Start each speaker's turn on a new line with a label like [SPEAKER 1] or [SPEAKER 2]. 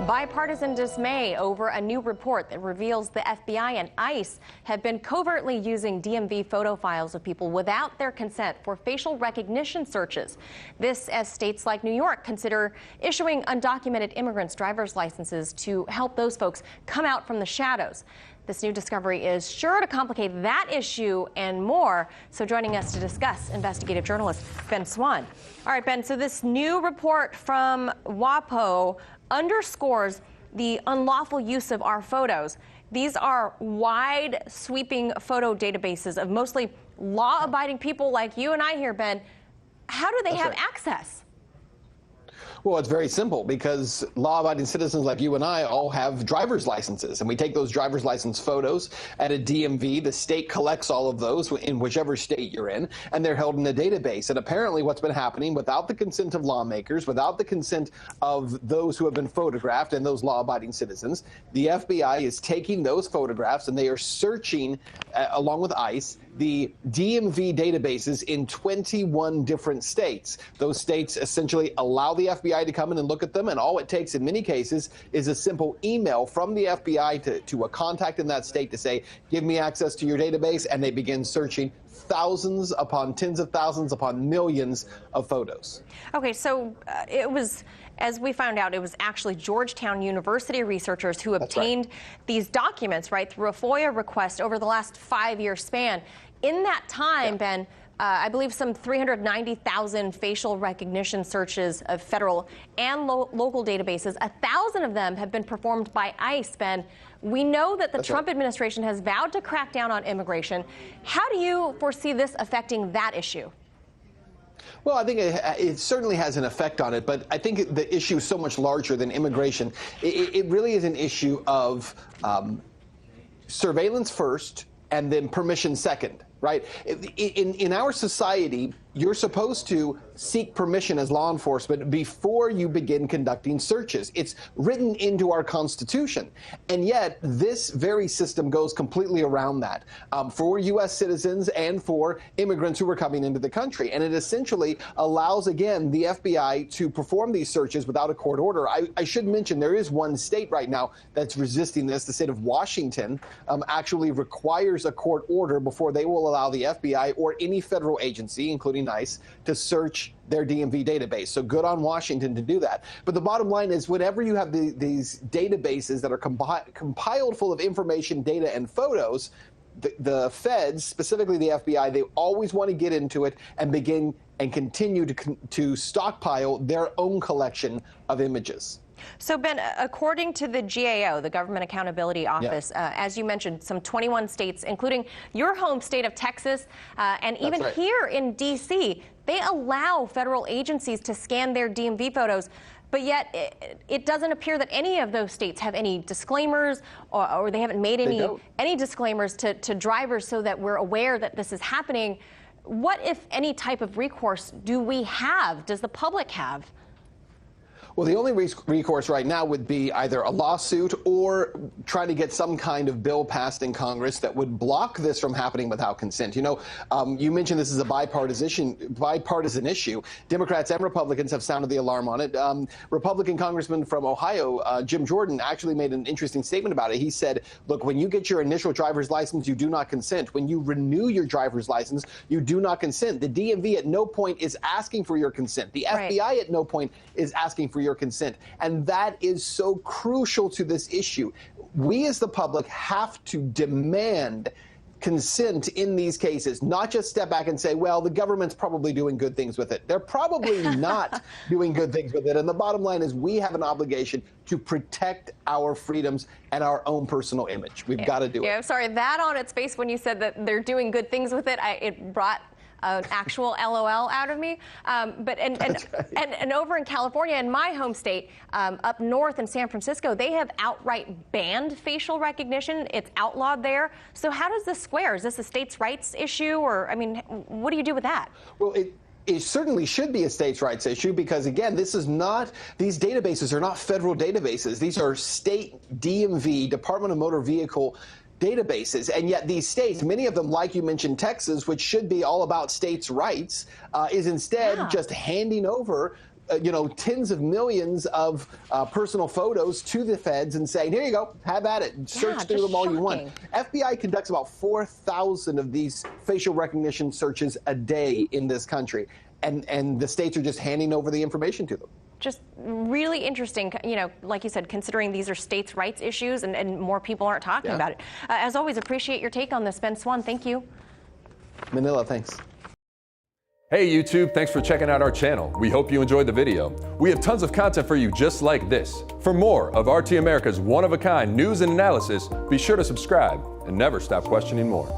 [SPEAKER 1] Bipartisan dismay over a new report that reveals the FBI and ICE have been covertly using DMV photo files of people without their consent for facial recognition searches. This as states like New York consider issuing undocumented immigrants' driver's licenses to help those folks come out from the shadows. This new discovery is sure to complicate that issue and more. So joining us to discuss, investigative journalist Ben Swann. All right, Ben, so this new report from WAPO underscores the unlawful use of our photos. These are wide sweeping photo databases of mostly law-abiding people like you and I here, Ben. How do they have access?
[SPEAKER 2] Well, it's very simple, because law-abiding citizens like you and I all have driver's licenses, and we take those driver's license photos at a DMV. The state collects all of those in whichever state you're in, and they're held in a database. And apparently what's been happening, without the consent of lawmakers, without the consent of those who have been photographed and those law-abiding citizens, the FBI is taking those photographs and they are searching, along with ICE, the DMV databases in 21 different states. Those states essentially allow the FBI to come in and look at them, and all it takes in many cases is a simple email from the FBI to a contact in that state to say, give me access to your database, and they begin searching thousands upon tens of thousands upon millions of photos. Okay, so
[SPEAKER 1] it was, as we found out, it was actually Georgetown University researchers who obtained these documents, right, through a FOIA request over the last 5-year span. In that time, Ben, I believe some 390,000 facial recognition searches of federal and local databases. 1,000 of them have been performed by ICE, Ben. We know that the Trump administration has vowed to crack down on immigration. How do you foresee this affecting that issue?
[SPEAKER 2] Well, I think it certainly has an effect on it, but I think the issue is so much larger than immigration. It really is an issue of surveillance first and then permission second. Right? In our society, you're supposed to seek permission as law enforcement before you begin conducting searches. It's written into our Constitution. And yet, this very system goes completely around that for U.S. citizens and for immigrants who are coming into the country. And it essentially allows, again, the FBI to perform these searches without a court order. I should mention there is one state right now that's resisting this. The state of Washington actually requires a court order before they will allow the FBI or any federal agency, including ICE, to search their DMV database. So good on Washington to do that. But the bottom line is, whenever you have these databases that are compiled full of information, data, and photos, the feds, specifically the FBI, they always want to get into it and begin and continue to stockpile their own collection of images.
[SPEAKER 1] So, Ben, according to the GAO, the Government Accountability Office, as you mentioned, some 21 states, including your home state of Texas, and even here in D.C., they allow federal agencies to scan their DMV photos. But yet it doesn't appear that any of those states have any disclaimers, or they haven't made any disclaimers to drivers so that we're aware that this is happening. What, if any, type of recourse do we have? Does the public have?
[SPEAKER 2] Well, the only recourse right now would be either a lawsuit or trying to get some kind of bill passed in Congress that would block this from happening without consent. You know, you mentioned this is a bipartisan issue. Democrats and Republicans have sounded the alarm on it. Republican Congressman from Ohio, Jim Jordan, actually made an interesting statement about it. He said, look, when you get your initial driver's license, you do not consent. When you renew your driver's license, you do not consent. The DMV at no point is asking for your consent. The FBI at no point is asking for your consent. And that is so crucial to this issue. We as the public have to demand consent in these cases, not just step back and say, well, the government's probably doing good things with it. They're probably not doing good things with it. And the bottom line is we have an obligation to protect our freedoms and our own personal image. We've got to do it.
[SPEAKER 1] I'm sorry, that on its face, when you said that they're doing good things with it, it brought an actual LOL out of me. And over in California, in my home state, up north in San Francisco, they have outright banned facial recognition. It's outlawed there. So how does this square? Is this a states' rights issue? Or, I mean, what do you do with that?
[SPEAKER 2] Well, it certainly should be a states' rights issue, because, again, these databases are not federal databases. These are state DMV, Department of Motor Vehicle databases. And yet these states, many of them, like you mentioned, Texas, which should be all about states' rights, is instead just handing over tens of millions of personal photos to the feds and saying, here you go, have at it, search through them all you want. FBI conducts about 4,000 of these facial recognition searches a day in this country, and the states are just handing over the information to them.
[SPEAKER 1] Just really interesting, like you said, considering these are states' rights issues and more people aren't talking about it. As always, appreciate your take on this. Ben Swann, thank you.
[SPEAKER 2] Manila, thanks.
[SPEAKER 3] Hey YouTube, thanks for checking out our channel. We hope you enjoyed the video. We have tons of content for you just like this. For more of RT America's one-of-a-kind news and analysis, be sure to subscribe and never stop questioning more.